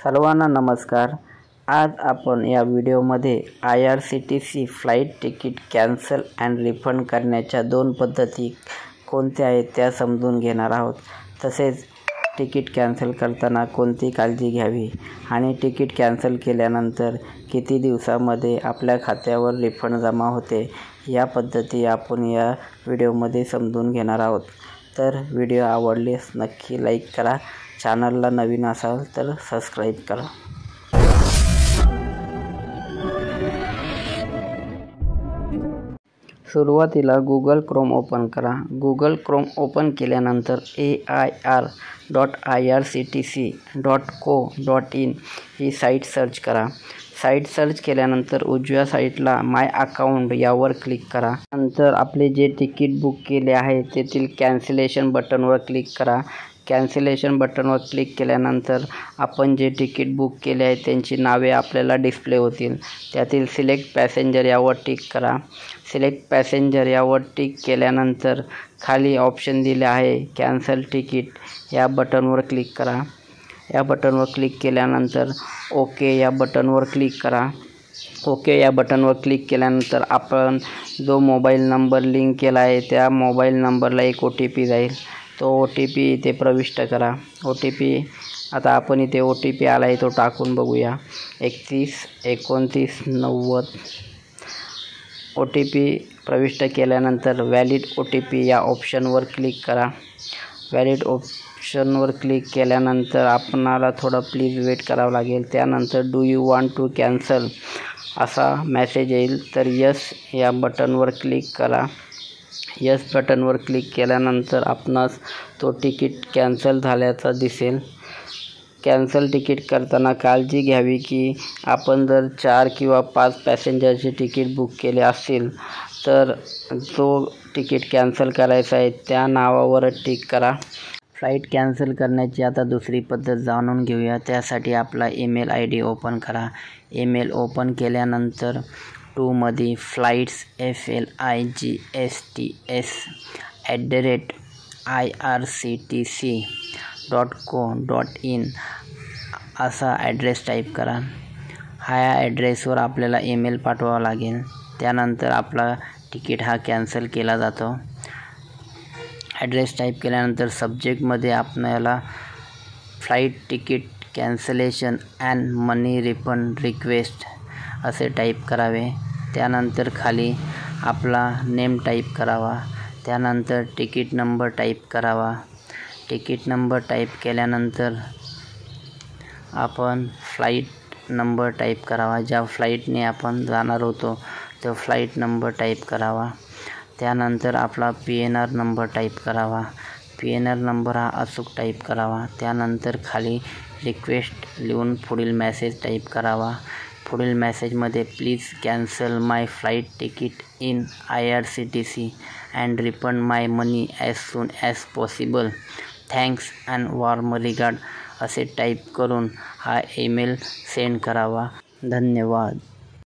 सर्वांना नमस्कार। आज आपण या व्हिडिओमध्ये IRCTC flight ticket cancel and refund करण्याच्या 2 पद्धती कोणत्या आहेत त्या समजून घेणार आहोत। तसेच तिकीट कॅन्सल करताना कोणती काळजी घ्यावी आणि तिकीट कॅन्सल केल्यानंतर किती दिवसांमध्ये आपल्या खात्यावर रिफंड जमा होते या पद्धती आपण या व्हिडिओमध्ये समजून घेणार आहोत। तर व्हिडिओ आवडल्यास नक्की लाईक करा, चॅनलला नवीन असाल तर सबस्क्राईब करा। सुरुवातीला गूगल क्रोम ओपन करा। गूगल क्रोम ओपन केल्यानंतर air.irctc.co.in ही साईट सर्च करा। साईट सर्च केल्यानंतर उजव्या साईडला माय अकाउंट यावर क्लिक करा। नंतर आपले जे तिकीट बुक केले आहे तेथील कॅन्सलेशन बटनवर क्लिक करा। कॅन्सलेशन बटनवर क्लिक केल्यानंतर आपण जे तिकीट बुक केले आहे त्यांची नावे आपल्याला डिस्प्ले होतील। त्यातील सिलेक्ट पॅसेंजर यावर टिक करा। सिलेक्ट पॅसेंजर यावर टिक केल्यानंतर खाली ऑप्शन दिले आहे कॅन्सल तिकीट या बटनवर क्लिक करा। या बटनवर क्लिक केल्यानंतर ओके या बटनवर क्लिक करा। ओके या बटनवर क्लिक केल्यानंतर आपण जो मोबाईल नंबर लिंक केला आहे त्या मोबाईल नंबरला एक OTP जाईल। तो OTP इथे प्रविष्ट करा। आता आपण इथे OTP आला आहे तो टाकून बघूया। 312990 OTP प्रविष्ट केल्यानंतर व्हॅलिड OTP या ऑप्शनवर क्लिक करा। व्हॅलिड ऑप्शनवर क्लिक केल्यानंतर आपणाला थोडं प्लीज वेट करावं लागेल। त्यानंतर do you want to cancel असा मेसेज येईल, तर यस या बटनवर क्लिक करा। यस बटनवर क्लिक केल्यानंतर आपणास तो तिकीट कॅन्सल झाल्याचा दिसेल। कॅन्सल तिकीट करताना काळजी घ्यावी की आपण जर 4 किंवा 5 पॅसेंजरचे तिकीट बुक केले असेल तर जो तिकीट कॅन्सल करायचा आहे त्या नावावर टिक करा। फ्लाईट कॅन्सल करण्याची आता दुसरी पद्धत जाणून घेऊया। त्यासाठी आपला ईमेल ID ओपन करा। ईमेल ओपन केल्यानंतर टू मध्ये फ्लाइट्स FLIGHTS@irctc.co.in असा ॲड्रेस टाईप करा। ह्या ॲड्रेसवर आपल्याला ईमेल पाठवावा लागेल। त्यानंतर आपला तिकीट हा कॅन्सल केला जातो। ॲड्रेस टाईप केल्यानंतर सब्जेक्टमध्ये आपल्याला flight ticket cancellation and money refund request असे टाईप करावे। त्यानंतर खाली आपला नेम टाईप करावा। त्यानंतर तिकीट नंबर टाईप करावा। तिकीट नंबर टाईप केल्यानंतर आपण फ्लाईट नंबर टाईप करावा। ज्या फ्लाईटने आपण जाणार होतो तो फ्लाईट नंबर टाईप करावा। त्यानंतर आपला PNR नंबर टाईप करावा। PNR नंबर हा अचूक टाईप करावा। त्यानंतर खाली रिक्वेस्ट लिहून पुढील मेसेज टाईप करावा। पुढील मेसेजमध्ये please cancel my flight ticket in IRCTC and refund my money as soon as possible, thanks and warm regard असे टाईप करून हा ईमेल सेंड करावा। धन्यवाद।